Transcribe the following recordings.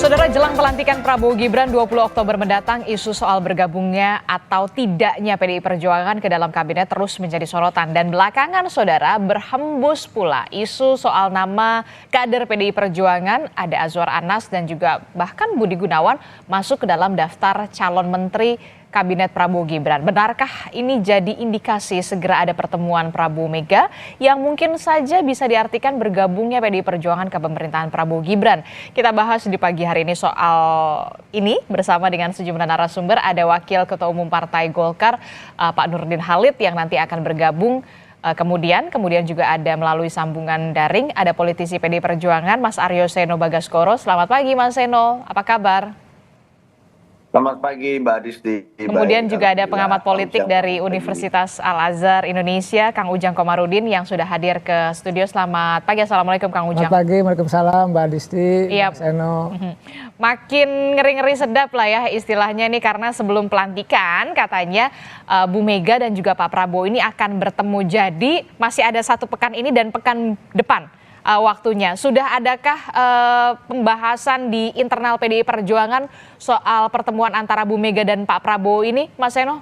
Saudara, jelang pelantikan Prabowo Gibran 20 Oktober mendatang, isu soal bergabungnya atau tidaknya PDI Perjuangan ke dalam kabinet terus menjadi sorotan. Dan belakangan, saudara, berhembus pula isu soal nama kader PDI Perjuangan, ada Azwar Anas dan juga bahkan Budi Gunawan masuk ke dalam daftar calon menteri Kabinet Prabowo Gibran. Benarkah ini jadi indikasi segera ada pertemuan Prabowo Mega yang mungkin saja bisa diartikan bergabungnya PDI Perjuangan ke pemerintahan Prabowo Gibran? Kita bahas di pagi hari ini soal ini bersama dengan sejumlah narasumber. Ada Wakil Ketua Umum Partai Golkar, Pak Nurdin Halid yang nanti akan bergabung. Kemudian juga ada melalui sambungan daring, ada politisi PDI Perjuangan, Mas Aryo Seno Bagaskoro. Selamat pagi Mas Seno, apa kabar? Selamat pagi Mbak Disti. Kemudian juga ada pengamat politik dari Universitas Al-Azhar Indonesia, Kang Ujang Komarudin yang sudah hadir ke studio. Selamat pagi, Assalamualaikum Kang Ujang. Selamat pagi, Waalaikumsalam Mbak Disti, Iya. Mas Eno. Makin ngeri-ngeri sedap lah ya istilahnya nih, karena sebelum pelantikan katanya Bu Mega dan juga Pak Prabowo ini akan bertemu. Jadi masih ada satu pekan ini dan pekan depan waktunya. Sudah adakah pembahasan di internal PDI Perjuangan soal pertemuan antara Bu Mega dan Pak Prabowo ini, Mas Seno?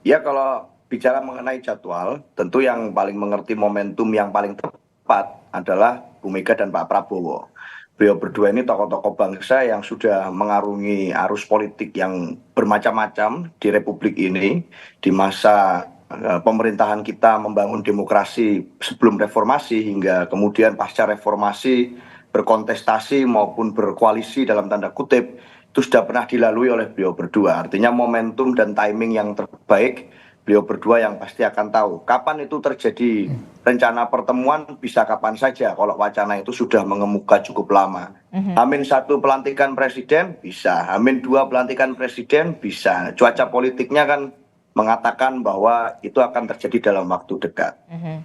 Ya, kalau bicara mengenai jadwal, tentu yang paling mengerti momentum yang paling tepat adalah Bu Mega dan Pak Prabowo. Beliau berdua ini tokoh-tokoh bangsa yang sudah mengarungi arus politik yang bermacam-macam di Republik ini di masa pemerintahan kita membangun demokrasi sebelum reformasi hingga kemudian pasca reformasi berkontestasi maupun berkoalisi dalam tanda kutip itu sudah pernah dilalui oleh beliau berdua. Artinya momentum dan timing yang terbaik beliau berdua yang pasti akan tahu kapan itu terjadi. Rencana pertemuan bisa kapan saja kalau wacana itu sudah mengemuka cukup lama. H-1 pelantikan presiden bisa, H-2 pelantikan presiden bisa. Cuaca politiknya kan mengatakan bahwa itu akan terjadi dalam waktu dekat.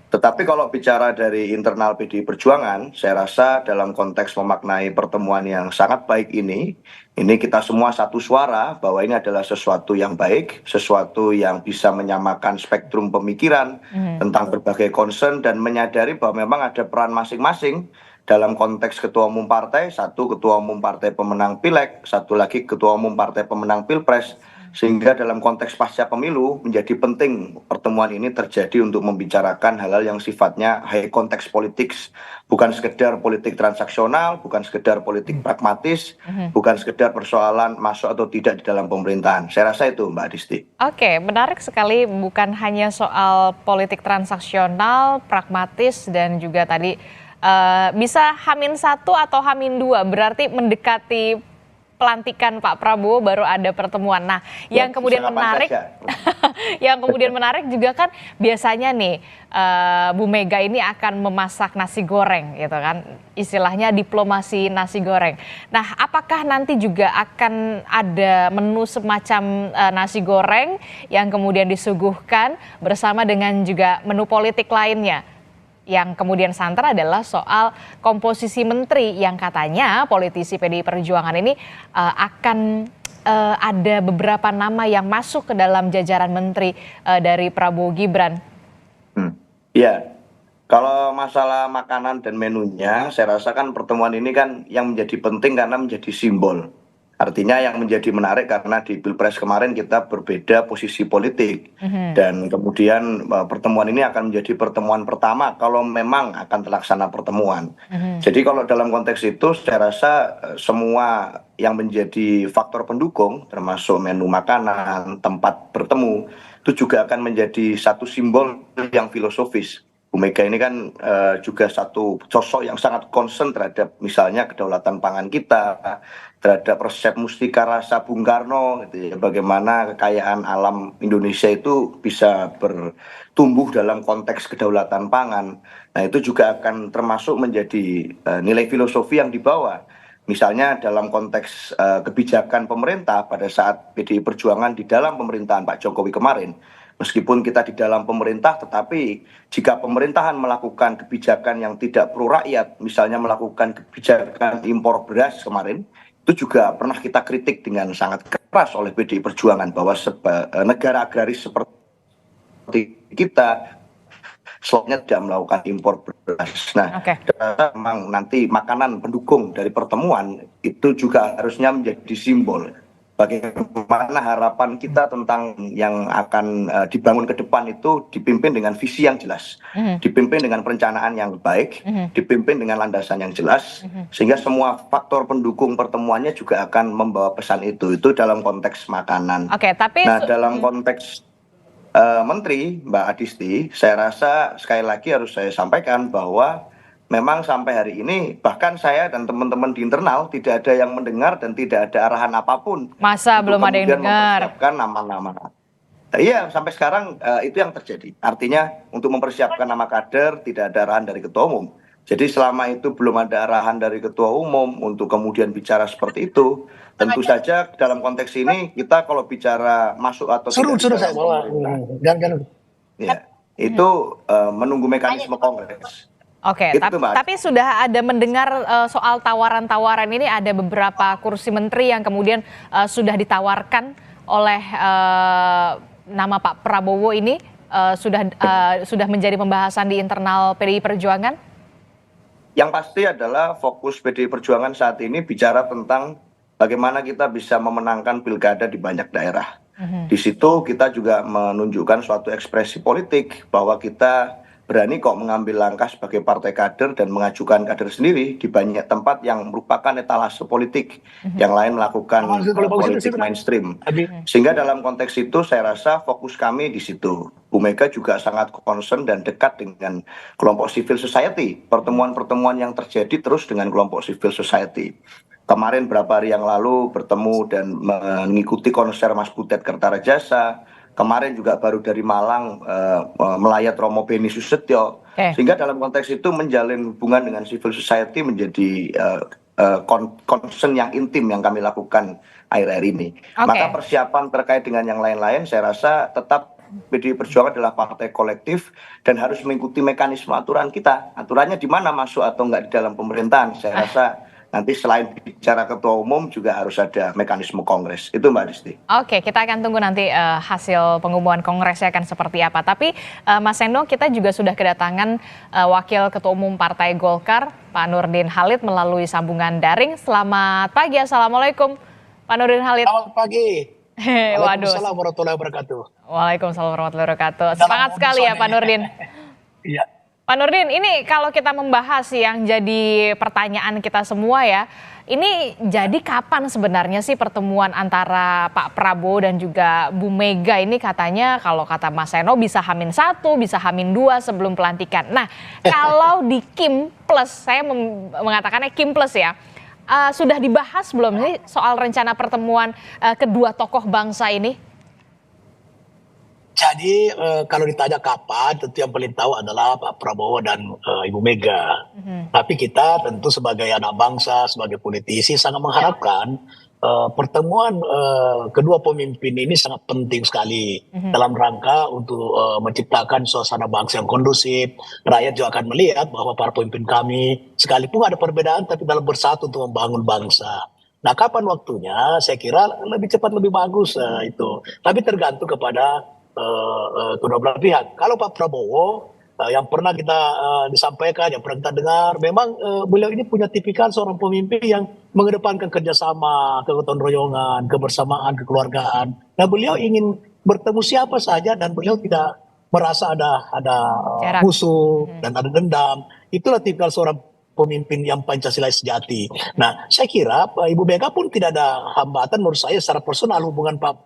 Tetapi kalau bicara dari internal PDI Perjuangan, saya rasa dalam konteks memaknai pertemuan yang sangat baik ini kita semua satu suara bahwa ini adalah sesuatu yang baik, sesuatu yang bisa menyamakan spektrum pemikiran tentang berbagai concern dan menyadari bahwa memang ada peran masing-masing dalam konteks ketua umum partai, satu ketua umum partai pemenang pileg, satu lagi ketua umum partai pemenang pilpres. Sehingga dalam konteks pasca pemilu menjadi penting pertemuan ini terjadi untuk membicarakan hal-hal yang sifatnya high context politics, bukan sekedar politik transaksional, bukan sekedar politik pragmatis, bukan sekedar persoalan masuk atau tidak di dalam pemerintahan. Saya rasa itu Mbak Disti. Oke, menarik sekali, bukan hanya soal politik transaksional, pragmatis dan juga tadi bisa H-1 atau H-2, berarti mendekati pelantikan Pak Prabowo baru ada pertemuan. Nah, yang kemudian menarik, yang kemudian menarik juga kan biasanya nih Bu Mega ini akan memasak nasi goreng, gitu kan? Istilahnya diplomasi nasi goreng. Nah, apakah nanti juga akan ada menu semacam nasi goreng yang kemudian disuguhkan bersama dengan juga menu politik lainnya? Yang kemudian santer adalah soal komposisi menteri yang katanya politisi PDI Perjuangan ini akan ada beberapa nama yang masuk ke dalam jajaran menteri dari Prabowo Gibran. Ya, kalau masalah makanan dan menunya, saya rasakan pertemuan ini kan yang menjadi penting karena menjadi simbol. Artinya yang menjadi menarik karena di Pilpres kemarin kita berbeda posisi politik. Dan kemudian pertemuan ini akan menjadi pertemuan pertama kalau memang akan terlaksana pertemuan. Jadi kalau dalam konteks itu saya rasa semua yang menjadi faktor pendukung termasuk menu makanan, tempat bertemu itu juga akan menjadi satu simbol yang filosofis. Bu Mega ini kan juga satu sosok yang sangat concern terhadap misalnya kedaulatan pangan kita, terhadap resep mustika rasa Bung Karno, gitu ya, bagaimana kekayaan alam Indonesia itu bisa bertumbuh dalam konteks kedaulatan pangan. Nah, itu juga akan termasuk menjadi nilai filosofi yang dibawa. Misalnya dalam konteks kebijakan pemerintah pada saat PDI Perjuangan di dalam pemerintahan Pak Jokowi kemarin. Meskipun kita di dalam pemerintah, tetapi jika pemerintahan melakukan kebijakan yang tidak pro rakyat, misalnya melakukan kebijakan impor beras kemarin, itu juga pernah kita kritik dengan sangat keras oleh PDI Perjuangan bahwa negara agraris seperti kita slotnya tidak melakukan impor beras. Nah, Oke. memang nanti makanan pendukung dari pertemuan itu juga harusnya menjadi simbol bagaimana harapan kita tentang yang akan dibangun ke depan itu dipimpin dengan visi yang jelas, dipimpin dengan perencanaan yang baik, dipimpin dengan landasan yang jelas, sehingga semua faktor pendukung pertemuannya juga akan membawa pesan itu dalam konteks makanan. Oke, tapi Nah, dalam konteks Menteri Mbak Adisti, saya rasa sekali lagi harus saya sampaikan bahwa memang sampai hari ini bahkan saya dan teman-teman di internal tidak ada yang mendengar dan tidak ada arahan apapun masa untuk belum ada yang kemudian dengar. mempersiapkan nama-nama. Iya, sampai sekarang itu yang terjadi. Artinya untuk mempersiapkan nama kader tidak ada arahan dari ketua umum. Jadi selama itu belum ada arahan dari ketua umum untuk kemudian bicara seperti itu, tentu saja dalam konteks ini kita kalau bicara masuk atau tidak Suruh dalam saya bawa. pemerintahan, Jangan. ya, itu menunggu mekanisme kongres. Oke, Itu, Mbak. tapi sudah ada mendengar soal tawaran-tawaran ini, ada beberapa kursi menteri yang kemudian sudah ditawarkan oleh nama Pak Prabowo ini, sudah menjadi pembahasan di internal PDI Perjuangan? Yang pasti adalah fokus PDI Perjuangan saat ini bicara tentang bagaimana kita bisa memenangkan pilkada di banyak daerah. Di situ kita juga menunjukkan suatu ekspresi politik bahwa kita berani kok mengambil langkah sebagai partai kader dan mengajukan kader sendiri di banyak tempat yang merupakan etalase politik, yang lain melakukan politik mainstream. Sehingga dalam konteks itu saya rasa fokus kami di situ. Bu Mega juga sangat concern dan dekat dengan kelompok civil society. Pertemuan-pertemuan yang terjadi terus dengan kelompok civil society. Kemarin beberapa hari yang lalu bertemu dan mengikuti konser Mas Butet Kertarajasa. Kemarin juga baru dari Malang melayat Romo Beni Susetyo. Sehingga dalam konteks itu menjalin hubungan dengan civil society menjadi concern yang intim yang kami lakukan akhir-akhir ini. Maka persiapan terkait dengan yang lain-lain saya rasa tetap PDI Perjuangan adalah partai kolektif dan harus mengikuti mekanisme aturan kita. Aturannya di mana masuk atau enggak di dalam pemerintahan. Saya rasa nanti selain bicara ketua umum juga harus ada mekanisme kongres. Itu Mbak Disti. Oke, kita akan tunggu nanti hasil pengumuman kongresnya akan seperti apa. Tapi Mas Seno, kita juga sudah kedatangan Wakil Ketua Umum Partai Golkar, Pak Nurdin Halid melalui sambungan daring. Selamat pagi, Assalamualaikum Pak Nurdin Halid. Selamat pagi. Waalaikumsalam warahmatullahi wabarakatuh. Waalaikumsalam warahmatullahi wabarakatuh. Semangat sekali ya Pak Nurdin. Iya. Pak Nurdin, ini kalau kita membahas yang jadi pertanyaan kita semua ya, ini jadi kapan sebenarnya sih pertemuan antara Pak Prabowo dan juga Bu Mega ini, katanya kalau kata Mas Seno bisa H-1, bisa H-2 sebelum pelantikan. Nah, kalau di Kim Plus, saya mengatakannya Kim Plus ya, sudah dibahas belum sih soal rencana pertemuan kedua tokoh bangsa ini? Jadi kalau ditanya kapan, tentu yang paling tahu adalah Pak Prabowo dan Ibu Mega. Tapi kita tentu sebagai anak bangsa, sebagai politisi sangat mengharapkan pertemuan kedua pemimpin ini sangat penting sekali dalam rangka untuk menciptakan suasana bangsa yang kondusif. Rakyat juga akan melihat bahwa para pemimpin kami sekalipun ada perbedaan tapi dalam bersatu untuk membangun bangsa. Nah, kapan waktunya? Saya kira lebih cepat lebih bagus itu. Tapi tergantung kepada kedua belah pihak. Kalau Pak Prabowo yang pernah kita disampaikan, yang pernah kita dengar, memang beliau ini punya tipikal seorang pemimpin yang mengedepankan kerjasama, kegotong royongan, kebersamaan, kekeluargaan. Nah, beliau ingin bertemu siapa saja dan beliau tidak merasa ada musuh dan ada dendam. Itulah tipikal seorang pemimpin yang Pancasila sejati. Nah, saya kira Ibu Mega pun tidak ada hambatan menurut saya secara personal. Hubungan Pak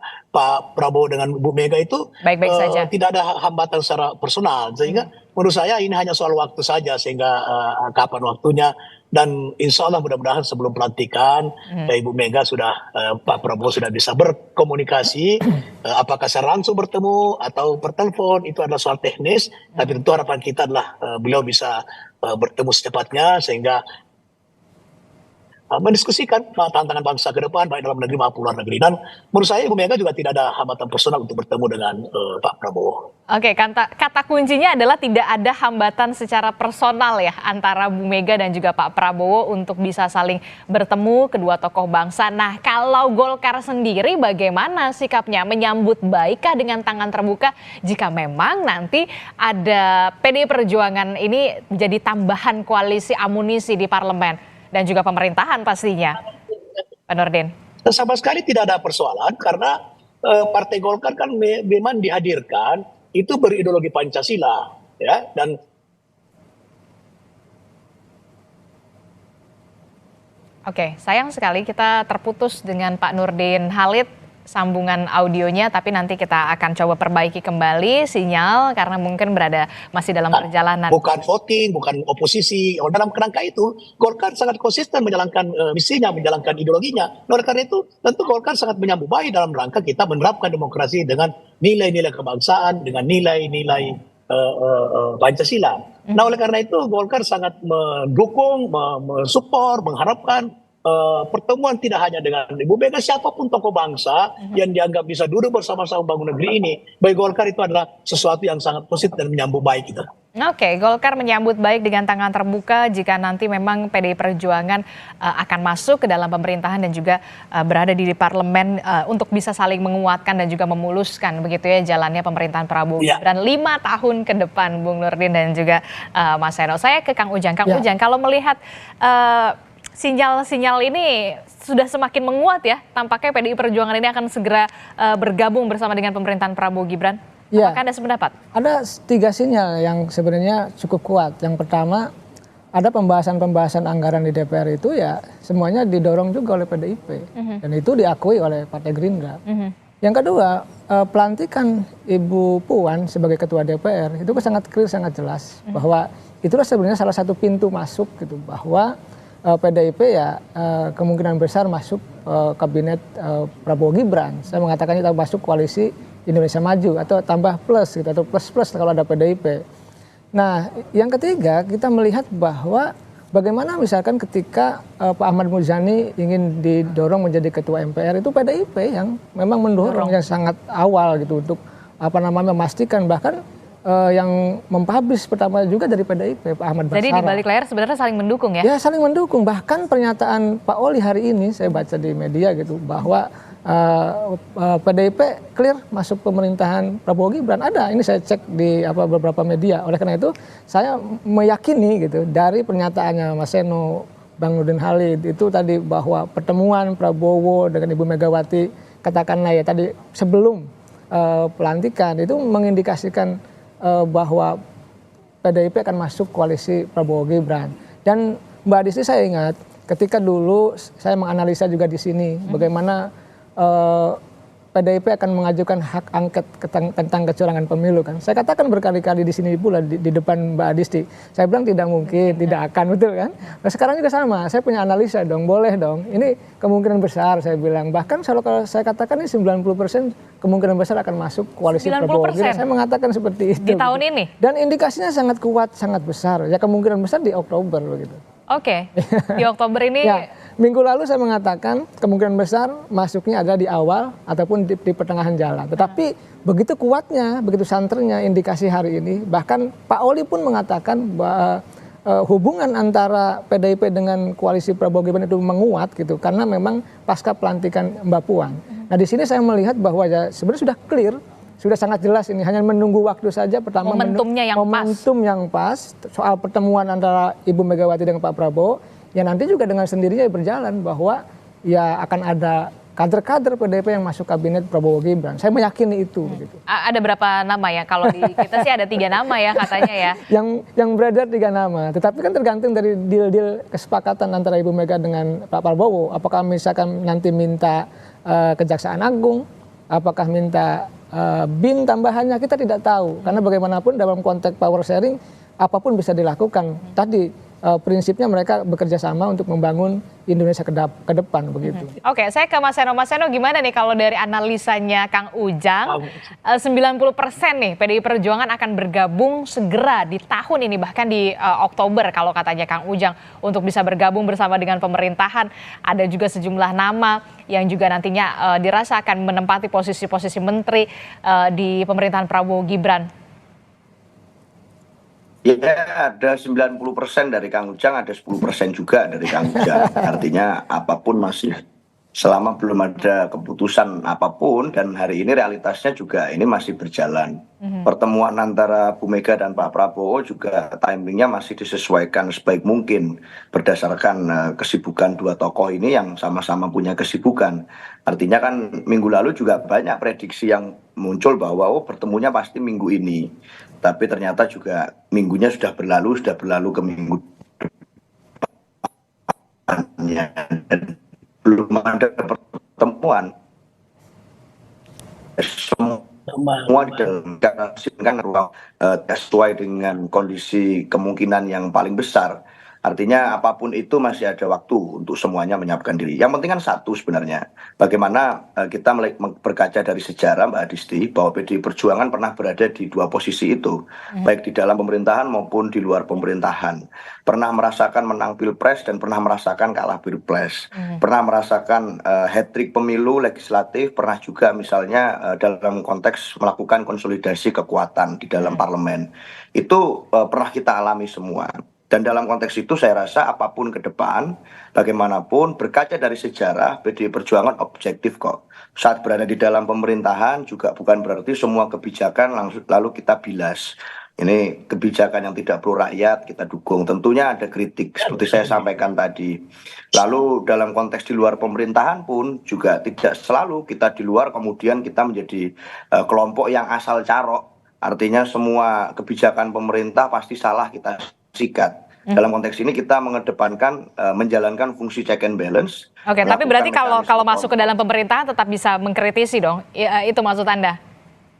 Prabowo dengan Ibu Mega itu baik-baik saja. Tidak ada hambatan secara personal. Sehingga menurut saya ini hanya soal waktu saja, sehingga kapan waktunya. Dan insya Allah mudah-mudahan sebelum pelantikan Ibu Mega sudah, Pak Prabowo sudah bisa berkomunikasi. Apakah secara langsung bertemu atau per telepon, itu adalah soal teknis. Tapi tentu harapan kita adalah beliau bisa bertemu secepatnya, sehingga mendiskusikan tantangan bangsa ke depan baik dalam negeri maupun luar negeri. Dan menurut saya Ibu Mega juga tidak ada hambatan personal untuk bertemu dengan Pak Prabowo. Oke, kata kuncinya adalah tidak ada hambatan secara personal ya antara Bu Mega dan juga Pak Prabowo untuk bisa saling bertemu kedua tokoh bangsa. Nah, kalau Golkar sendiri bagaimana sikapnya? Menyambut baikkah dengan tangan terbuka jika memang nanti ada PDI Perjuangan ini menjadi tambahan koalisi amunisi di parlemen dan juga pemerintahan pastinya, Pak Nurdin? Sama sekali tidak ada persoalan karena Partai Golkar kan memang dihadirkan itu berideologi Pancasila, ya, dan Oke, sayang sekali kita terputus dengan Pak Nurdin Halid sambungan audionya, tapi nanti kita akan coba perbaiki kembali sinyal karena mungkin masih dalam perjalanan. bukan voting, bukan oposisi. Dalam kerangka itu, Golkar sangat konsisten menjalankan misinya, menjalankan ideologinya. Oleh karena itu, tentu Golkar sangat menyambut baik dalam rangka kita menerapkan demokrasi dengan nilai-nilai kebangsaan, dengan nilai-nilai Pancasila. Nah, oleh karena itu Golkar sangat mendukung, mensupport, mengharapkan pertemuan tidak hanya dengan Ibu Mega, siapapun tokoh bangsa yang dianggap bisa duduk bersama-sama bangun negeri ini. Bagi Golkar itu adalah sesuatu yang sangat positif dan menyambut baik gitu. Oke, Golkar menyambut baik dengan tangan terbuka jika nanti memang PDI Perjuangan akan masuk ke dalam pemerintahan dan juga berada di parlemen untuk bisa saling menguatkan dan juga memuluskan begitu ya jalannya pemerintahan Prabowo Gibran 5 tahun ke depan, Bung Nurdin dan juga Mas Seno. Saya ke Kang Ujang. Kang Ujang, kalau melihat sinyal-sinyal ini sudah semakin menguat ya, tampaknya PDI Perjuangan ini akan segera bergabung bersama dengan pemerintahan Prabowo Gibran. Apakah Anda sependapat? Ada 3 sinyal yang sebenarnya cukup kuat. Yang pertama, ada pembahasan-pembahasan anggaran di DPR itu ya semuanya didorong juga oleh PDIP. Dan itu diakui oleh Partai Gerindra. Yang kedua, pelantikan Ibu Puan sebagai Ketua DPR itu sangat clear, sangat jelas. Bahwa itulah sebenarnya salah satu pintu masuk gitu. Bahwa PDIP ya kemungkinan besar masuk kabinet Prabowo Gibran. Saya mengatakan kita masuk koalisi Indonesia Maju atau tambah plus gitu, atau plus kalau ada PDIP. Nah, yang ketiga kita melihat bahwa bagaimana misalkan ketika Pak Ahmad Muzani ingin didorong menjadi ketua MPR, itu PDIP yang memang mendorong yang sangat awal gitu untuk memastikan, bahkan yang mempublish pertama juga dari PDIP, Pak Ahmad Basara. Jadi di balik layar sebenarnya saling mendukung ya? Ya, saling mendukung. Bahkan pernyataan Pak Oli hari ini saya baca di media gitu bahwa PDIP clear masuk pemerintahan Prabowo Gibran. Ada, ini saya cek di beberapa media. Oleh karena itu saya meyakini gitu dari pernyataannya Mas Seno, Bang Nurdin Halid itu tadi bahwa pertemuan Prabowo dengan Ibu Megawati katakanlah ya tadi sebelum pelantikan itu mengindikasikan bahwa PDIP akan masuk koalisi Prabowo Gibran. Dan Mbak Adisti, saya ingat ketika dulu saya menganalisa juga di sini bagaimana PDIP akan mengajukan hak angket tentang kecurangan pemilu kan. Saya katakan berkali-kali di sini pula di depan Mbak Adisti. Saya bilang tidak mungkin, tidak akan, betul kan? Nah, sekarang juga sama, saya punya analisa dong, boleh dong. Ini kemungkinan besar saya bilang. Bahkan kalau saya katakan ini 90% kemungkinan besar akan masuk koalisi Prabowo Gibran. Saya mengatakan seperti itu. Di tahun ini? Dan indikasinya sangat kuat, sangat besar. Ya kemungkinan besar di Oktober begitu. Oke, di Oktober ini. Ya, minggu lalu saya mengatakan kemungkinan besar masuknya adalah di awal ataupun di pertengahan jalan. Tetapi begitu kuatnya, begitu santernya indikasi hari ini, bahkan Pak Oli pun mengatakan bahwa hubungan antara PDIP dengan koalisi Prabowo Gibran itu menguat gitu, karena memang pasca pelantikan Mbak Puan. Nah, di sini saya melihat bahwa ya sebenarnya sudah clear. Sudah sangat jelas ini, hanya menunggu waktu saja. Pertama, momentum yang pas soal pertemuan antara Ibu Megawati dengan Pak Prabowo, yang nanti juga dengan sendirinya berjalan bahwa ya akan ada kader-kader PDIP yang masuk kabinet Prabowo Gibran. Saya meyakini itu. Begitu. Ada berapa nama ya? Kalau di kita sih ada 3 nama ya katanya ya. Yang beredar 3 nama, tetapi kan tergantung dari deal-deal kesepakatan antara Ibu Mega dengan Pak Prabowo. Apakah misalkan nanti minta Kejaksaan Agung, apakah minta BIN tambahannya, kita tidak tahu. Karena bagaimanapun dalam konteks power sharing apapun bisa dilakukan. Tadi prinsipnya mereka bekerja sama untuk membangun Indonesia ke depan begitu. Oke, saya ke Mas Seno. Mas Seno, gimana nih kalau dari analisanya Kang Ujang, 90% nih PDI Perjuangan akan bergabung segera di tahun ini, bahkan di Oktober kalau katanya Kang Ujang, untuk bisa bergabung bersama dengan pemerintahan. Ada juga sejumlah nama yang juga nantinya dirasa akan menempati posisi-posisi menteri di pemerintahan Prabowo Gibran. Ya, ada 90% dari Kang Ujang, ada 10% juga dari Kang Ujang. Artinya apapun masih, selama belum ada keputusan apapun, dan hari ini realitasnya juga ini masih berjalan. Pertemuan antara Bu Mega dan Pak Prabowo juga timingnya masih disesuaikan sebaik mungkin berdasarkan kesibukan dua tokoh ini yang sama-sama punya kesibukan. Artinya kan minggu lalu juga banyak prediksi yang muncul bahwa pertemunya pasti minggu ini. Tapi ternyata juga minggunya sudah berlalu ke minggu depannya. Dan belum ada pertemuan. Semua di dalam ruang sesuai dengan kondisi kemungkinan yang paling besar. Artinya apapun itu masih ada waktu untuk semuanya menyiapkan diri. Yang penting kan satu sebenarnya, bagaimana kita berkaca dari sejarah, Mbak Adisti, bahwa PDI Perjuangan pernah berada di dua posisi itu, baik di dalam pemerintahan maupun di luar pemerintahan. Pernah merasakan menang Pilpres dan pernah merasakan kalah Pilpres. Pernah merasakan hat-trick pemilu legislatif, pernah juga misalnya dalam konteks melakukan konsolidasi kekuatan di dalam parlemen. Itu pernah kita alami semua. Dan dalam konteks itu saya rasa apapun ke depan, bagaimanapun berkaca dari sejarah, PDI Perjuangan objektif kok. Saat berada di dalam pemerintahan juga bukan berarti semua kebijakan lalu kita bilas. Ini kebijakan yang tidak pro rakyat kita dukung. Tentunya ada kritik seperti saya sampaikan tadi. Lalu dalam konteks di luar pemerintahan pun juga tidak selalu kita di luar kemudian kita menjadi kelompok yang asal carok. Artinya semua kebijakan pemerintah pasti salah kita sikat. Dalam konteks ini kita mengedepankan menjalankan fungsi check and balance. Oke, tapi berarti kalau masuk ke dalam pemerintahan tetap bisa mengkritisi dong. Itu maksud Anda?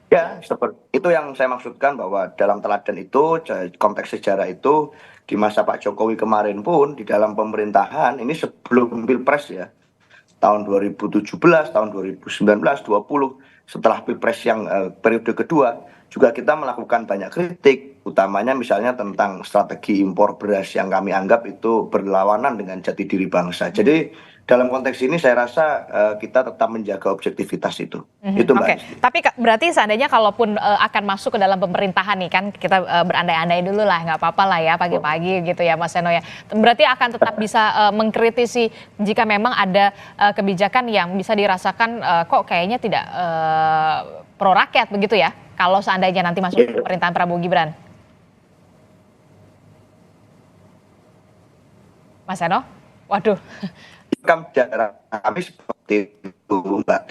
Ya, seperti itu yang saya maksudkan, bahwa dalam teladan itu, konteks sejarah itu di masa Pak Jokowi kemarin pun di dalam pemerintahan ini sebelum Pilpres ya, tahun 2017, tahun 2019, 20, setelah Pilpres yang periode kedua juga kita melakukan banyak kritik, utamanya misalnya tentang strategi impor beras yang kami anggap itu berlawanan dengan jati diri bangsa. Jadi dalam konteks ini saya rasa kita tetap menjaga objektivitas itu. Itu Mbak. Oke, tapi berarti seandainya kalaupun akan masuk ke dalam pemerintahan nih, kan kita berandai-andai dulu lah, nggak apa-apa lah ya pagi-pagi gitu ya Mas Seno ya. Berarti akan tetap bisa mengkritisi jika memang ada kebijakan yang bisa dirasakan kok kayaknya tidak pro rakyat begitu ya, kalau seandainya nanti masuk ke pemerintahan Prabowo Gibran. Mas Seno? Waduh. Kami seperti itu, Mbak.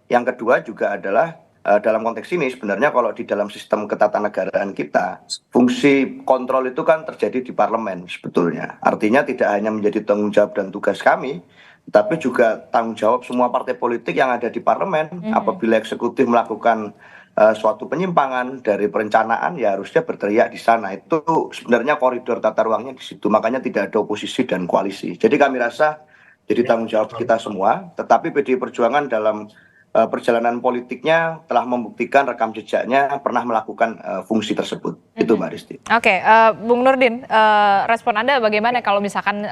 Yang kedua juga adalah dalam konteks ini sebenarnya kalau di dalam sistem ketatanegaraan kita, fungsi kontrol itu kan terjadi di parlemen sebetulnya. Artinya tidak hanya menjadi tanggung jawab dan tugas kami, tapi juga tanggung jawab semua partai politik yang ada di parlemen. Apabila eksekutif melakukan suatu penyimpangan dari perencanaan, ya harusnya berteriak di sana. Itu sebenarnya koridor tata ruangnya di situ. Makanya tidak ada oposisi dan koalisi. Jadi kami rasa jadi tanggung jawab kita semua. Tetapi PDI Perjuangan dalam perjalanan politiknya telah membuktikan rekam jejaknya pernah melakukan fungsi tersebut. Itu Mbak Risti. Oke, Bung Nurdin, respon Anda bagaimana kalau misalkan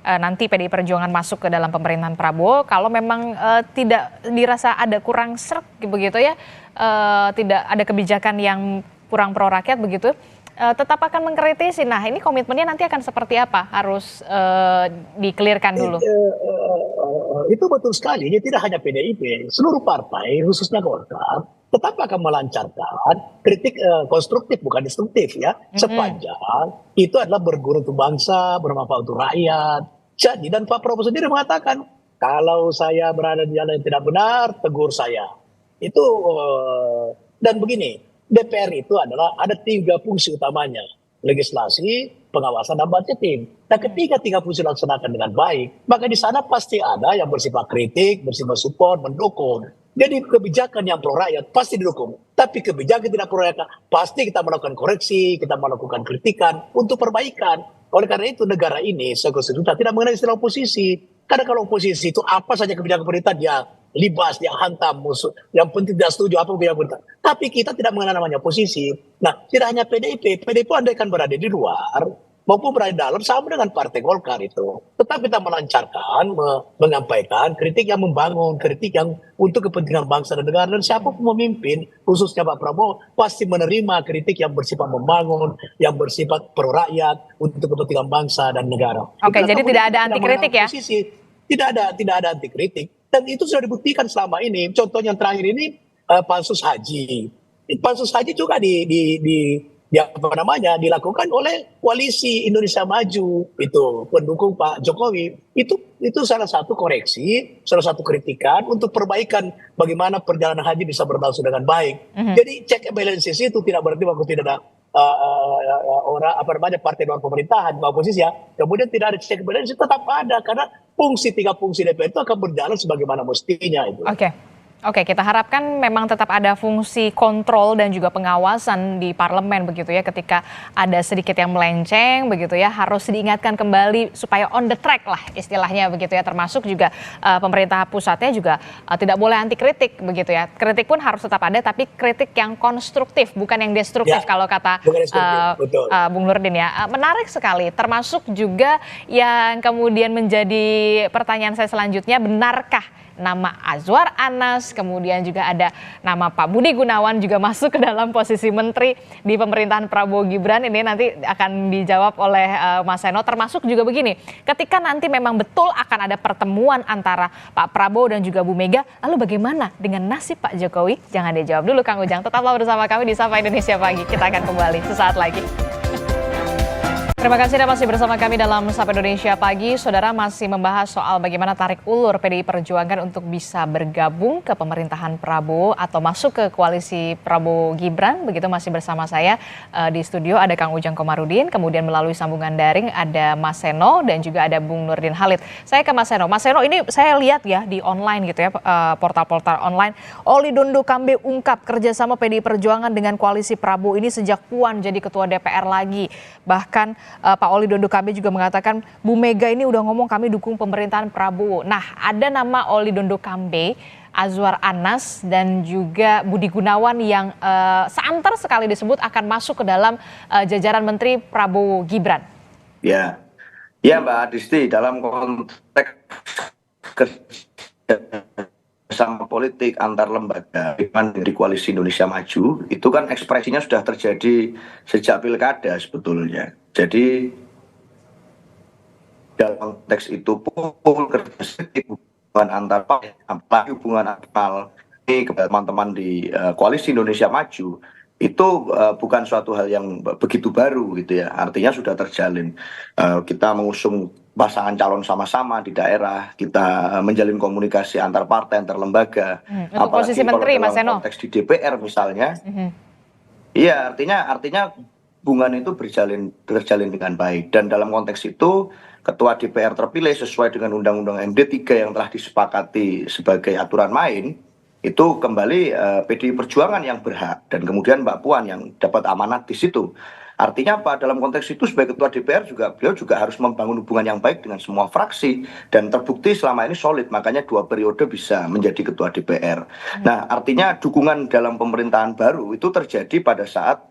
nanti PDI Perjuangan masuk ke dalam pemerintahan Prabowo, kalau memang tidak dirasa ada kurang sreg begitu ya, tidak ada kebijakan yang kurang pro rakyat begitu, tetap akan mengkritisi. Nah, ini komitmennya nanti akan seperti apa? Harus di-clearkan dulu. Itu betul sekali. Jadi tidak hanya PDIP, seluruh partai, khususnya Golkar, tetap akan melancarkan kritik konstruktif, bukan destruktif ya. Sepanjang itu adalah berguna untuk bangsa, bermanfaat untuk rakyat. Jadi, dan Pak Prabowo sendiri mengatakan, kalau saya berada di jalan yang tidak benar, tegur saya. Itu, dan begini, DPR itu adalah ada 3 fungsi utamanya. Legislasi, pengawasan, dan budgeting. Nah, ketika 3 fungsi dilaksanakan dengan baik, maka di sana pasti ada yang bersifat kritik, bersifat support, mendukung. Jadi kebijakan yang pro rakyat pasti didukung. Tapi kebijakan tidak pro rakyat pasti kita melakukan koreksi, kita melakukan kritikan untuk perbaikan. Oleh karena itu negara ini sudah tidak mengenai istilah oposisi. Karena kalau oposisi itu apa saja kebijakan pemerintah dia libas, dia hantam musuh. Yang penting dia setuju apa kebijakan pemerintah. Tapi kita tidak mengenal namanya oposisi. Nah, tidak hanya PDIP andaikan berada di luar maupun berada di dalam sama dengan Partai Golkar itu. Tetap kita melancarkan, menyampaikan kritik yang membangun, kritik yang untuk kepentingan bangsa dan negara. Dan siapapun memimpin, khususnya Pak Prabowo, pasti menerima kritik yang bersifat membangun, yang bersifat pro rakyat, untuk kepentingan bangsa dan negara. Oke, jadi tidak ada anti kritik ya? Tidak ada anti kritik. Dan itu sudah dibuktikan selama ini. Contoh yang terakhir ini, Pansus Haji. Pansus Haji juga dilakukan oleh koalisi Indonesia Maju, itu pendukung Pak Jokowi. Itu salah satu koreksi, salah satu kritikan untuk perbaikan bagaimana perjalanan haji bisa berlangsung dengan baik. Jadi check and balances itu tidak berarti waktu tidak ada partai luar pemerintahan, oposisi ya. Kemudian tidak ada check and balances, tetap ada karena tiga fungsi DPR itu akan berjalan sebagaimana mestinya itu. Oke, kita harapkan memang tetap ada fungsi kontrol dan juga pengawasan di parlemen begitu ya, ketika ada sedikit yang melenceng begitu ya, harus diingatkan kembali supaya on the track lah istilahnya begitu ya, termasuk juga pemerintah pusatnya juga tidak boleh anti kritik begitu ya. Kritik pun harus tetap ada, tapi kritik yang konstruktif bukan yang destruktif ya, kalau kata Bung Nurdin ya. Menarik sekali, termasuk juga yang kemudian menjadi pertanyaan saya selanjutnya, benarkah nama Azwar Anas, kemudian juga ada nama Pak Budi Gunawan juga masuk ke dalam posisi menteri di pemerintahan Prabowo Gibran. Ini nanti akan dijawab oleh Mas Seno. Termasuk juga begini, ketika nanti memang betul akan ada pertemuan antara Pak Prabowo dan juga Bu Mega, lalu bagaimana dengan nasib Pak Jokowi? Jangan dijawab dulu Kang Ujang, tetaplah bersama kami di Sapa Indonesia Pagi. Kita akan kembali sesaat lagi. Terima kasih Anda masih bersama kami dalam Sapa Indonesia Pagi. Saudara, masih membahas soal bagaimana tarik ulur PDI Perjuangan untuk bisa bergabung ke pemerintahan Prabowo atau masuk ke koalisi Prabowo Gibran. Begitu masih bersama saya di studio ada Kang Ujang Komarudin, kemudian melalui sambungan daring ada Mas Seno dan juga ada Bung Nurdin Halid. Saya ke Mas Seno. Mas Seno, ini saya lihat ya di online gitu ya, portal-portal online. Oli Dondo Kambe ungkap kerjasama PDI Perjuangan dengan koalisi Prabowo ini sejak Puan jadi ketua DPR lagi. Bahkan Pak Oli Dondo Kambe juga mengatakan Bu Mega ini udah ngomong kami dukung pemerintahan Prabowo. Nah, ada nama Oli Dondo Kambe, Azwar Anas dan juga Budi Gunawan yang santer sekali disebut akan masuk ke dalam jajaran Menteri Prabowo Gibran. Ya Mbak Adisti, dalam konteks kerjasama politik antar lembaga di koalisi Indonesia Maju itu kan ekspresinya sudah terjadi sejak pilkada sebetulnya. Jadi dalam konteks itu pun hubungan antar partai, apalagi hubungan antar teman-teman di koalisi Indonesia Maju itu bukan suatu hal yang begitu baru gitu ya. Artinya sudah terjalin. Kita mengusung pasangan calon sama-sama di daerah, kita menjalin komunikasi antar partai, antar lembaga. Untuk posisi menteri, Mas Seno. Konteks di DPR misalnya, iya artinya hubungan itu terjalin dengan baik. Dan dalam konteks itu Ketua DPR terpilih sesuai dengan Undang-Undang MD 3 yang telah disepakati sebagai aturan main, itu kembali PDI Perjuangan yang berhak dan kemudian Mbak Puan yang dapat amanat di situ. Artinya apa? Dalam konteks itu sebagai Ketua DPR beliau juga harus membangun hubungan yang baik dengan semua fraksi dan terbukti selama ini solid, makanya 2 periode bisa menjadi Ketua DPR. Nah, artinya dukungan dalam pemerintahan baru itu terjadi pada saat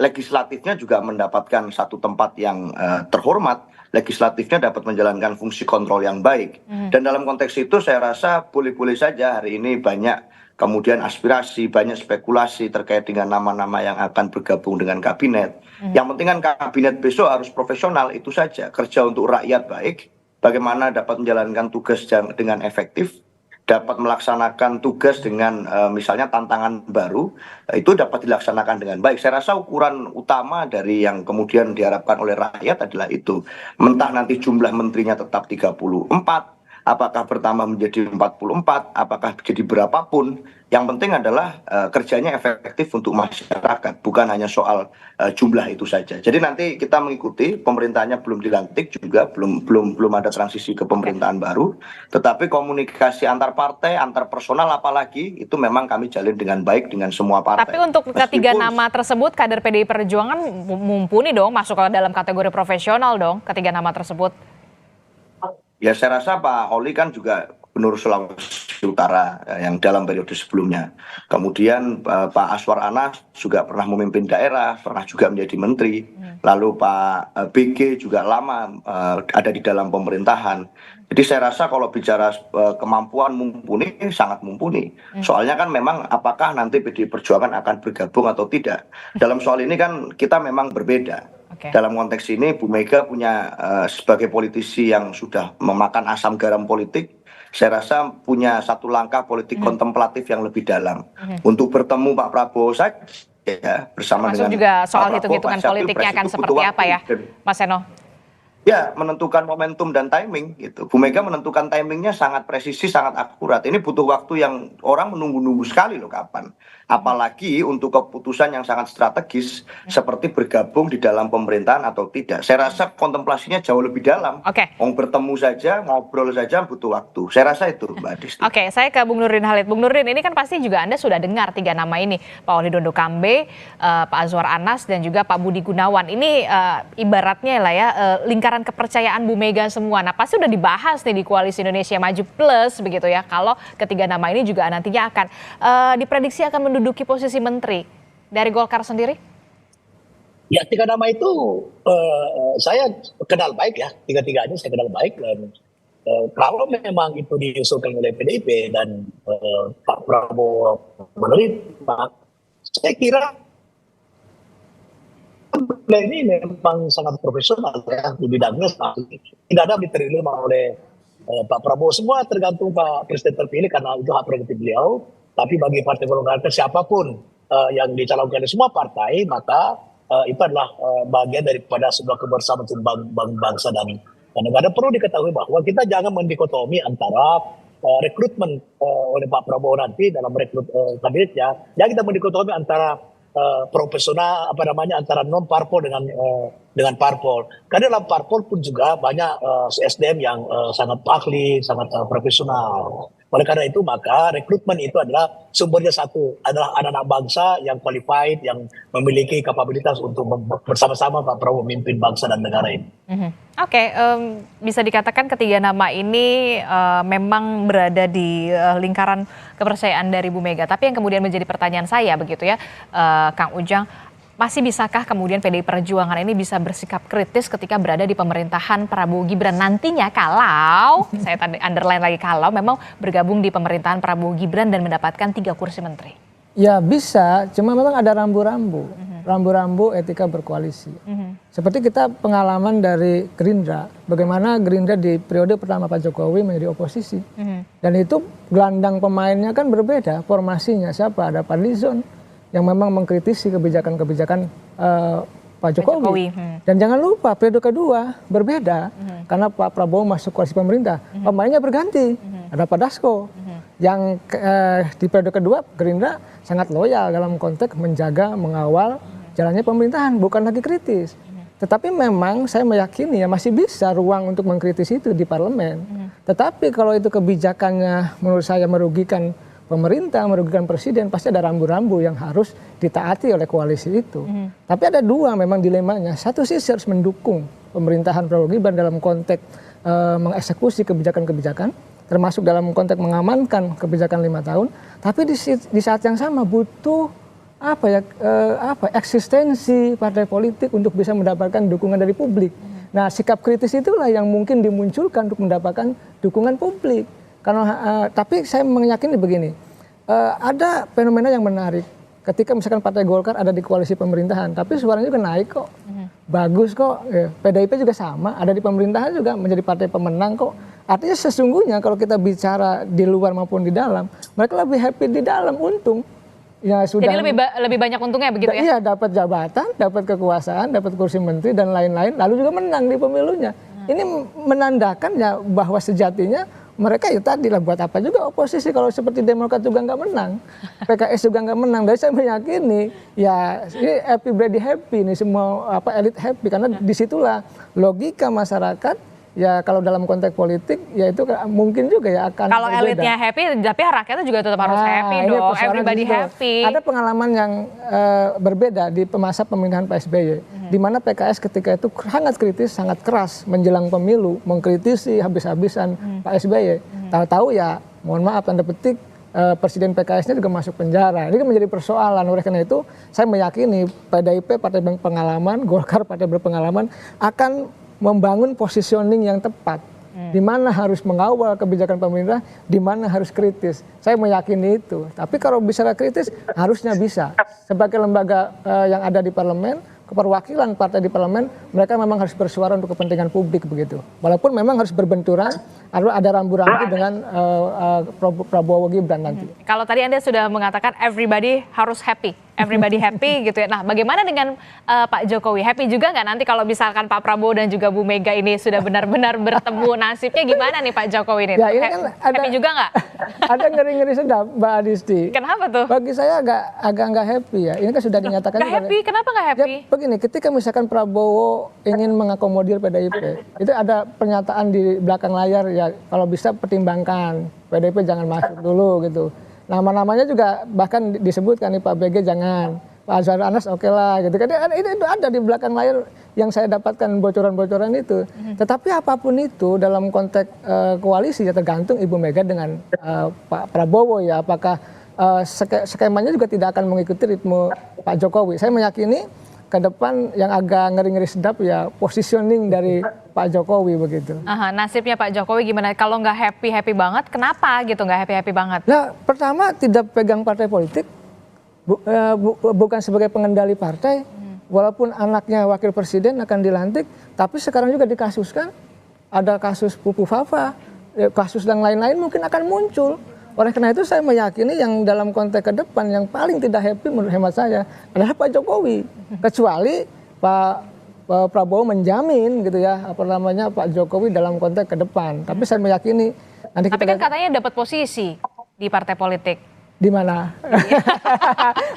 legislatifnya juga mendapatkan satu tempat yang terhormat, legislatifnya dapat menjalankan fungsi kontrol yang baik. Dan dalam konteks itu saya rasa boleh-boleh saja hari ini banyak kemudian aspirasi, banyak spekulasi terkait dengan nama-nama yang akan bergabung dengan kabinet. Yang penting kan kabinet besok harus profesional, itu saja. Kerja untuk rakyat baik, bagaimana dapat menjalankan tugas dengan efektif, dapat melaksanakan tugas dengan misalnya tantangan baru, itu dapat dilaksanakan dengan baik. Saya rasa ukuran utama dari yang kemudian diharapkan oleh rakyat adalah itu. Mentah nanti jumlah menterinya tetap 34, apakah bertambah menjadi 44, apakah jadi berapapun, yang penting adalah kerjanya efektif untuk masyarakat, bukan hanya soal jumlah itu saja. Jadi nanti kita mengikuti, pemerintahnya belum dilantik juga, belum ada transisi ke pemerintahan baru, tetapi komunikasi antar partai, antar personal apalagi itu memang kami jalin dengan baik dengan semua partai. Tapi untuk ketiga nama tersebut, kader PDI Perjuangan mumpuni dong masuk ke dalam kategori profesional dong, ketiga nama tersebut. Ya saya rasa Pak Oli kan juga Gubernur Sulawesi Utara yang dalam periode sebelumnya. Kemudian Pak Aswar Anas juga pernah memimpin daerah, pernah juga menjadi menteri. Lalu Pak BG juga lama ada di dalam pemerintahan. Jadi saya rasa kalau bicara kemampuan mumpuni, sangat mumpuni. Soalnya kan memang apakah nanti PDI Perjuangan akan bergabung atau tidak. Dalam soal ini kan kita memang berbeda. Dalam konteks ini Bu Mega punya sebagai politisi yang sudah memakan asam garam politik, saya rasa punya satu langkah politik kontemplatif yang lebih dalam untuk bertemu Pak Prabowo saja ya, bersama termasuk dengan juga soal Pak Prabowo, hitung-hitungan politiknya akan seperti apa ya, Mas Seno? Ya, menentukan momentum dan timing gitu. Bu Mega menentukan timingnya sangat presisi, sangat akurat. Ini butuh waktu yang orang menunggu-nunggu sekali loh kapan. Apalagi untuk keputusan yang sangat strategis seperti bergabung di dalam pemerintahan atau tidak. Saya rasa kontemplasinya jauh lebih dalam. Mau bertemu saja, ngobrol saja butuh waktu. Saya rasa itu Mbak Disti. Saya ke Bung Nurdin Halid. Bung Nurdin, ini kan pasti juga Anda sudah dengar tiga nama ini. Pak Oli Dondo Kambe, Pak Azwar Anas, dan juga Pak Budi Gunawan. Ini ibaratnya lah ya, lingkaran kepercayaan Bu Mega semua. Nah pasti udah dibahas nih di Koalisi Indonesia Maju Plus begitu ya. Kalau ketiga nama ini juga nantinya akan diprediksi akan menduduki posisi menteri. Dari Golkar sendiri? Ya tiga nama itu saya kenal baik ya. Tiga-tiganya saya kenal baik. Dan kalau memang itu diusulkan oleh PDIP dan Pak Prabowo menerima, saya kira ini memang sangat profesional ya di bidangnya. Tidak ada diterima oleh Pak Prabowo. Semua tergantung Pak Presiden terpilih karena itu hak prerogatif beliau. Tapi bagi Partai Golkar siapapun yang dicalonkan di semua partai, maka itu adalah bagian daripada sebuah kebersamaan bangsa dan negara. Perlu diketahui bahwa kita jangan mendikotomi antara rekrutmen oleh Pak Prabowo nanti dalam rekrut kabinetnya. Jangan kita mendikotomi antara profesional antara non parpol dengan parpol. Karena dalam parpol pun juga banyak SDM yang sangat ahli, sangat profesional. Oleh karena itu maka rekrutmen itu adalah sumbernya satu, adalah anak-anak bangsa yang qualified, yang memiliki kapabilitas untuk bersama-sama Pak Prabowo memimpin bangsa dan negara ini. Bisa dikatakan ketiga nama ini memang berada di lingkaran kepercayaan dari Bu Mega. Tapi yang kemudian menjadi pertanyaan saya begitu ya, Kang Ujang, masih bisakah kemudian PDI Perjuangan ini bisa bersikap kritis ketika berada di pemerintahan Prabowo Gibran nantinya kalau, saya underline lagi, kalau memang bergabung di pemerintahan Prabowo Gibran dan mendapatkan 3 kursi menteri? Ya bisa, cuma memang ada rambu-rambu etika berkoalisi. Seperti kita pengalaman dari Gerindra, bagaimana Gerindra di periode pertama Pak Jokowi menjadi oposisi. Dan itu gelandang pemainnya kan berbeda, formasinya siapa? Ada Fadlizon yang memang mengkritisi kebijakan-kebijakan Pak Jokowi. Dan jangan lupa periode kedua berbeda karena Pak Prabowo masuk koalisi pemerintah. Pemainnya berganti. Ada Pak Dasko yang di periode kedua Gerindra sangat loyal dalam konteks menjaga, mengawal jalannya pemerintahan, bukan lagi kritis. Tetapi memang saya meyakini ya masih bisa ruang untuk mengkritisi itu di parlemen. Tetapi kalau itu kebijakannya menurut saya merugikan pemerintah, merugikan presiden, pasti ada rambu-rambu yang harus ditaati oleh koalisi itu. Tapi ada dua memang dilemanya. Satu sisi harus mendukung pemerintahan Prabowo Gibran dalam konteks mengeksekusi kebijakan-kebijakan, termasuk dalam konteks mengamankan kebijakan 5 tahun. Tapi di saat yang sama butuh eksistensi partai politik untuk bisa mendapatkan dukungan dari publik. Nah, sikap kritis itulah yang mungkin dimunculkan untuk mendapatkan dukungan publik. Karena tapi saya meyakini begini, ada fenomena yang menarik ketika misalkan Partai Golkar ada di koalisi pemerintahan, tapi suaranya juga naik kok, bagus kok. PDIP juga sama, ada di pemerintahan juga menjadi partai pemenang kok. Artinya sesungguhnya kalau kita bicara di luar maupun di dalam, mereka lebih happy di dalam, untung. Ya, sudah. Jadi lebih banyak untungnya begitu ya? Iya, dapat jabatan, dapat kekuasaan, dapat kursi menteri dan lain-lain, lalu juga menang di pemilunya. Ini menandakan ya bahwa sejatinya mereka ya tadi lah, buat apa juga oposisi kalau seperti Demokrat juga nggak menang, PKS juga nggak menang. Dan saya meyakini ya ini everybody happy nih, semua elit happy, karena disitulah logika masyarakat. Ya kalau dalam konteks politik ya itu mungkin juga ya akan Kalau berbeda. elitnya happy, tapi rakyatnya juga tetap harus happy ini dong. persoalan Everybody di situ. happy. Ada pengalaman yang berbeda di masa pemerintahan Pak SBY, di mana PKS ketika itu sangat kritis, sangat keras menjelang pemilu, mengkritisi habis-habisan Pak SBY. Tahu-tahu ya, mohon maaf tanda petik, Presiden PKS-nya juga masuk penjara. Ini kan menjadi persoalan. Oleh karena itu, saya meyakini PDIP, partai berpengalaman, Golkar, partai berpengalaman, akan membangun positioning yang tepat, di mana harus mengawal kebijakan pemerintah, di mana harus kritis. Saya meyakini itu. Tapi kalau bicara kritis, harusnya bisa. Sebagai lembaga yang ada di parlemen, keperwakilan partai di parlemen, mereka memang harus bersuara untuk kepentingan publik begitu. Walaupun memang harus berbenturan, ada rambu-rambu dengan Prabowo Gibran nanti. Kalau tadi Anda sudah mengatakan everybody harus happy. Everybody happy gitu ya. Nah, bagaimana dengan Pak Jokowi? Happy juga nggak nanti kalau misalkan Pak Prabowo dan juga Bu Mega ini sudah benar-benar bertemu, nasibnya gimana nih Pak Jokowi ini? Ya, ini kan happy juga nggak? Ada ngeri-ngeri sedap, Mbak Adisti. Kenapa tuh? Bagi saya agak nggak happy ya. Ini kan sudah dinyatakan. Nggak happy? Kenapa nggak happy? Ya, begini, ketika misalkan Prabowo ingin mengakomodir PDIP, itu ada pernyataan di belakang layar ya, kalau bisa pertimbangkan PDIP jangan masuk dulu gitu. Nama-namanya juga bahkan disebutkan nih, Pak BG jangan, Pak Azhar Anas oke lah gitu kan. Itu ada di belakang layar yang saya dapatkan bocoran-bocoran itu. Tetapi apapun itu dalam konteks koalisi ya tergantung Ibu Mega dengan Pak Prabowo ya, apakah skemanya juga tidak akan mengikuti ritme Pak Jokowi. Saya meyakini ke depan yang agak ngeri-ngeri sedap ya positioning dari Pak Jokowi begitu. Nasibnya Pak Jokowi gimana? Kalau nggak happy banget, kenapa gitu nggak happy banget? Nah, pertama tidak pegang partai politik, bukan sebagai pengendali partai, walaupun anaknya wakil presiden akan dilantik, tapi sekarang juga dikasuskan, ada kasus Pupu Fafa, kasus dan lain-lain mungkin akan muncul. Oleh karena itu saya meyakini yang dalam konteks ke depan yang paling tidak happy menurut hemat saya adalah Pak Jokowi. Kecuali Pak Prabowo menjamin gitu ya, Pak Jokowi dalam konteks ke depan. Tapi saya meyakini nanti Tapi kan katanya dapat posisi di partai politik. Di mana?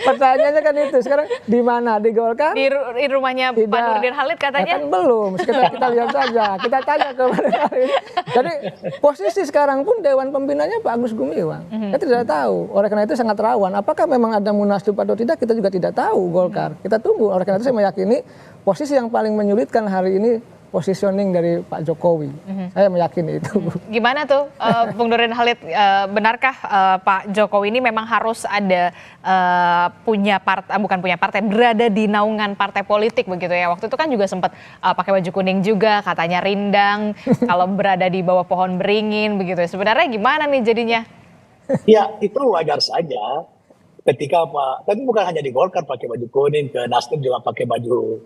Pertanyaannya kan itu. Sekarang di mana? Di Golkar? Di rumahnya Pak Nurdin Halid katanya. Ya kan belum. Kita lihat saja. Kita tanya ke mereka. Jadi posisi sekarang pun Dewan Pembinanya Pak Agus Gumiwang. Kita tidak tahu. Oleh karena itu sangat rawan. Apakah memang ada munaslup atau tidak? Kita juga tidak tahu Golkar. Kita tunggu. Oleh karena itu saya meyakini posisi yang paling menyulitkan hari ini positioning dari Pak Jokowi. Saya meyakini itu. Gimana tuh Bung Nurdin Halid, benarkah Pak Jokowi ini memang harus ada bukan punya partai, berada di naungan partai politik begitu ya? Waktu itu kan juga sempat pakai baju kuning juga, katanya rindang, kalau berada di bawah pohon beringin begitu ya. Sebenarnya gimana nih jadinya? Ya, itu wajar saja. Ketika tapi bukan hanya di Golkar pakai baju kuning, ke Nasdem juga pakai baju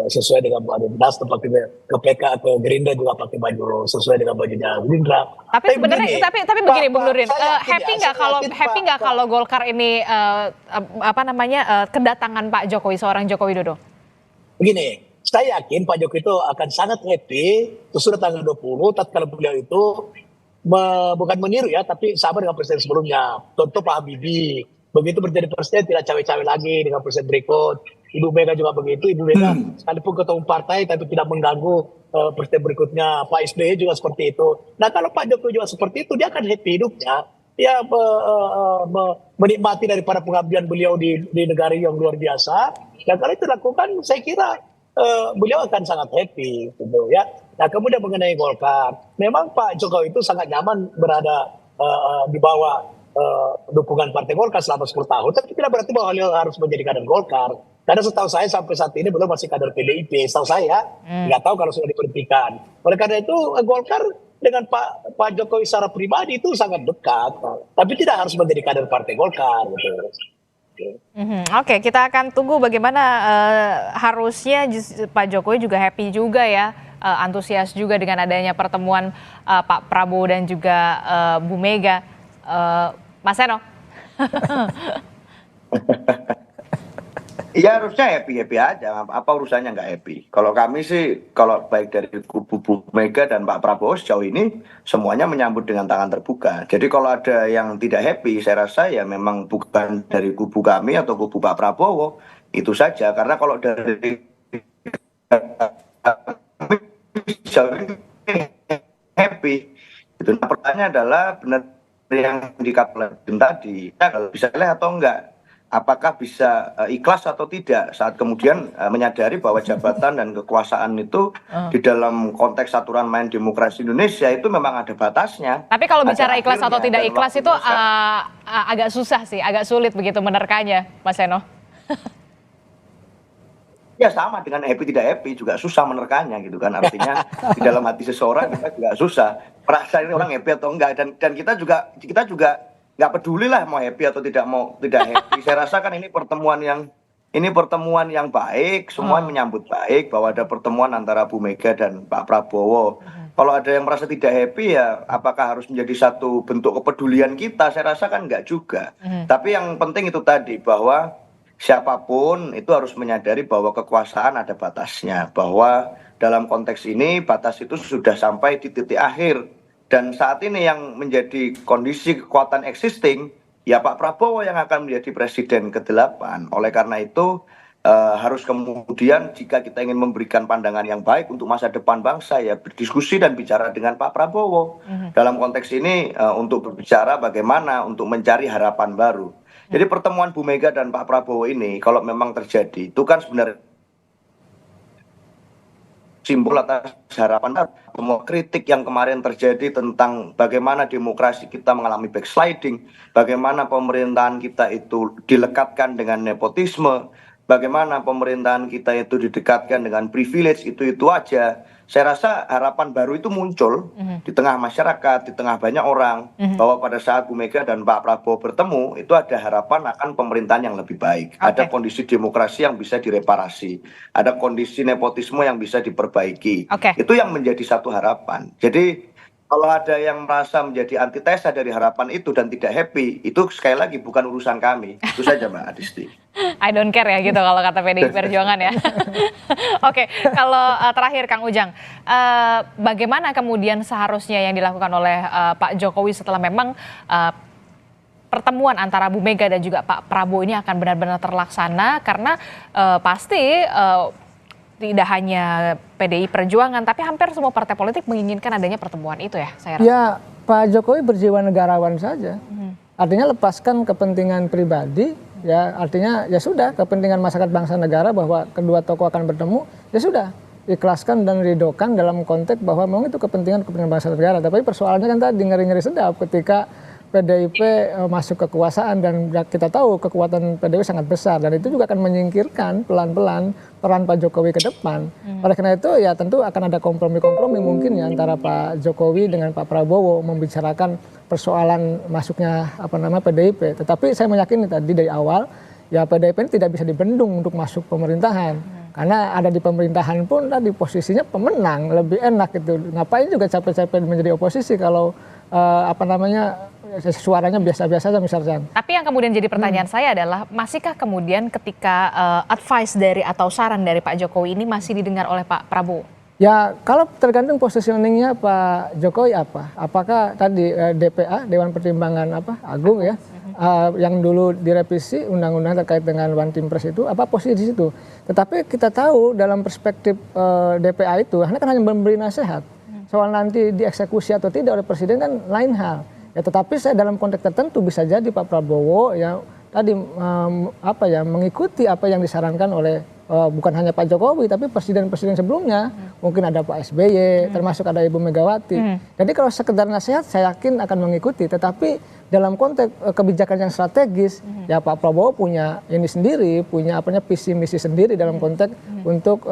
sesuai dengan Nasdem, pakai ke PK atau Gerindra juga pakai baju sesuai dengan bajunya Gerindra. Tapi sebenarnya tapi begini Bung Nurdin, happy nggak kalau Golkar ini kedatangan Pak Jokowi, seorang Joko Widodo? Begini, saya yakin Pak Jokowi itu akan sangat happy sesudah tanggal 20 tatkala beliau itu bukan meniru ya, tapi sama dengan presiden sebelumnya. Contoh Pak Habibie, begitu menjadi presiden tidak cawe-cawe lagi dengan presiden berikut. Ibu Mega juga begitu, Ibu Mega sekalipun ketua umum partai tapi tidak mengganggu presiden berikutnya. Pak SBY juga seperti itu. Nah kalau Pak Jokowi juga seperti itu, dia akan happy hidupnya. Ya menikmati daripada pengabdian beliau di negara yang luar biasa. Dan kalau itu dilakukan, saya kira beliau akan sangat happy, gitu ya. Nah kemudian mengenai Golkar, memang Pak Jokowi itu sangat nyaman berada di bawah dukungan Partai Golkar selama 10 tahun, tapi tidak berarti bahwa beliau harus menjadi kader Golkar. Karena setahu saya sampai saat ini belum masih kader PDIP, setahu saya, nggak tahu kalau sudah diberhentikan. Oleh karena itu Golkar dengan Pak Jokowi secara pribadi itu sangat dekat, tapi tidak harus menjadi kader Partai Golkar. Gitu. Oke, kita akan tunggu bagaimana harusnya Pak Jokowi juga happy juga ya, antusias juga dengan adanya pertemuan Pak Prabowo dan juga Bu Mega. Mas Seno. Iya harusnya happy-happy aja, apa urusannya nggak happy. Kalau kami sih, kalau baik dari kubu Bu Mega dan Pak Prabowo sejauh ini semuanya menyambut dengan tangan terbuka. Jadi kalau ada yang tidak happy, saya rasa ya memang bukan dari kubu kami atau kubu Pak Prabowo, itu saja. Karena kalau dari kami sejauh ini happy. Itu nah, pertanyaannya adalah benar yang dikatakan tadi, bisa lihat atau enggak? Apakah bisa ikhlas atau tidak saat kemudian menyadari bahwa jabatan dan kekuasaan itu di dalam konteks aturan main demokrasi Indonesia itu memang ada batasnya. Tapi kalau bicara Ada ikhlas atau akhirnya tidak dan ikhlas itu waktunya. agak susah sih, agak sulit begitu menerkanya, Mas Seno. Ya sama dengan happy tidak happy juga susah menerkanya gitu kan, artinya di dalam hati seseorang kita juga susah merasa ini orang happy atau enggak, dan kita juga nggak peduli lah mau happy atau tidak happy. Saya rasa kan ini pertemuan yang baik, semua menyambut baik bahwa ada pertemuan antara Bu Mega dan Pak Prabowo. Kalau ada yang merasa tidak happy ya apakah harus menjadi satu bentuk kepedulian kita? Saya rasa kan enggak juga. Tapi yang penting itu tadi bahwa siapapun itu harus menyadari bahwa kekuasaan ada batasnya, bahwa dalam konteks ini batas itu sudah sampai di titik akhir. Dan saat ini yang menjadi kondisi kekuatan existing, ya Pak Prabowo yang akan menjadi presiden ke-8. Oleh karena itu harus kemudian jika kita ingin memberikan pandangan yang baik untuk masa depan bangsa, ya berdiskusi dan bicara dengan Pak Prabowo. Dalam konteks ini untuk berbicara bagaimana untuk mencari harapan baru. Jadi pertemuan Bu Mega dan Pak Prabowo ini kalau memang terjadi itu kan sebenarnya simbol atas harapan semua kritik yang kemarin terjadi tentang bagaimana demokrasi kita mengalami backsliding, bagaimana pemerintahan kita itu dilekatkan dengan nepotisme, bagaimana pemerintahan kita itu didekatkan dengan privilege, itu aja. Saya rasa harapan baru itu muncul di tengah masyarakat, di tengah banyak orang, bahwa pada saat Bu Mega dan Pak Prabowo bertemu, itu ada harapan akan pemerintahan yang lebih baik. Ada kondisi demokrasi yang bisa direparasi, ada kondisi nepotisme yang bisa diperbaiki. Itu yang menjadi satu harapan. Jadi kalau ada yang merasa menjadi antitesa dari harapan itu dan tidak happy, itu sekali lagi bukan urusan kami. Itu saja Mbak Adisti. I don't care ya gitu kalau kata PDI Perjuangan ya. Oke, kalau terakhir Kang Ujang, bagaimana kemudian seharusnya yang dilakukan oleh Pak Jokowi setelah memang pertemuan antara Bu Mega dan juga Pak Prabowo ini akan benar-benar terlaksana, karena pasti tidak hanya PDI Perjuangan, tapi hampir semua partai politik menginginkan adanya pertemuan itu ya, saya rasa. Ya, Pak Jokowi berjiwa negarawan saja. Artinya lepaskan kepentingan pribadi, ya artinya ya sudah kepentingan masyarakat bangsa negara bahwa kedua tokoh akan bertemu, ya sudah ikhlaskan dan ridokan dalam konteks bahwa memang itu kepentingan bangsa negara. Tapi persoalannya kan tadi ngeri-ngeri sedap ketika PDIP masuk kekuasaan, dan kita tahu kekuatan PDIP sangat besar dan itu juga akan menyingkirkan pelan-pelan peran Pak Jokowi ke depan. Oleh karena itu ya tentu akan ada kompromi-kompromi mungkin ya antara Pak Jokowi dengan Pak Prabowo membicarakan persoalan masuknya PDIP. Tetapi saya meyakini tadi dari awal ya PDIP ini tidak bisa dibendung untuk masuk pemerintahan. Karena ada di pemerintahan pun tadi posisinya pemenang, lebih enak gitu. Ngapain juga capek-capek menjadi oposisi kalau suaranya biasa-biasa saja misalnya. Tapi yang kemudian jadi pertanyaan saya adalah, masihkah kemudian ketika advice dari atau saran dari Pak Jokowi ini masih didengar oleh Pak Prabowo? Ya kalau tergantung positioningnya Pak Jokowi apa. Apakah tadi DPA, Dewan Pertimbangan Agung ya, yang dulu direvisi undang-undang terkait dengan One Team Press itu, apa posisi di situ. Tetapi kita tahu dalam perspektif DPA itu, kan hanya memberi nasihat. Soal nanti dieksekusi atau tidak oleh Presiden kan lain hal. Ya, tetapi saya dalam konteks tertentu bisa jadi Pak Prabowo ya tadi mengikuti apa yang disarankan oleh bukan hanya Pak Jokowi tapi presiden-presiden sebelumnya, mungkin ada Pak SBY, termasuk ada Ibu Megawati. Jadi kalau sekedar nasihat saya yakin akan mengikuti, tetapi dalam konteks kebijakan yang strategis ya Pak Prabowo punya ini sendiri, punya visi misi sendiri dalam konteks untuk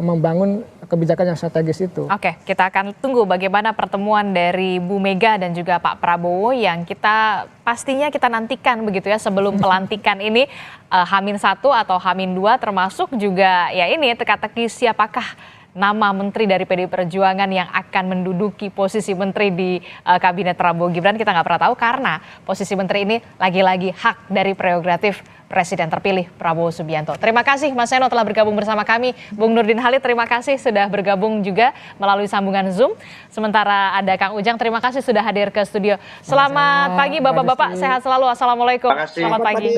membangun kebijakan yang strategis itu. Oke, kita akan tunggu bagaimana pertemuan dari Bu Mega dan juga Pak Prabowo yang pastinya kita nantikan begitu ya sebelum pelantikan ini, H-1 atau H-2, termasuk juga ya ini teka-teki siapakah nama menteri dari PDI Perjuangan yang akan menduduki posisi menteri di kabinet Prabowo Gibran. Kita nggak pernah tahu karena posisi menteri ini lagi-lagi hak dari prerogatif Presiden terpilih Prabowo Subianto. Terima kasih Mas Seno telah bergabung bersama kami. Bung Nurdin Halid, terima kasih sudah bergabung juga melalui sambungan Zoom. Sementara ada Kang Ujang, terima kasih sudah hadir ke studio. Selamat pagi Bapak-Bapak, sehat selalu. Assalamualaikum. Terima kasih. Selamat pagi.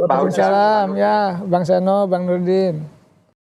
Waalaikumsalam ya Bang Seno, Bang Nurdin.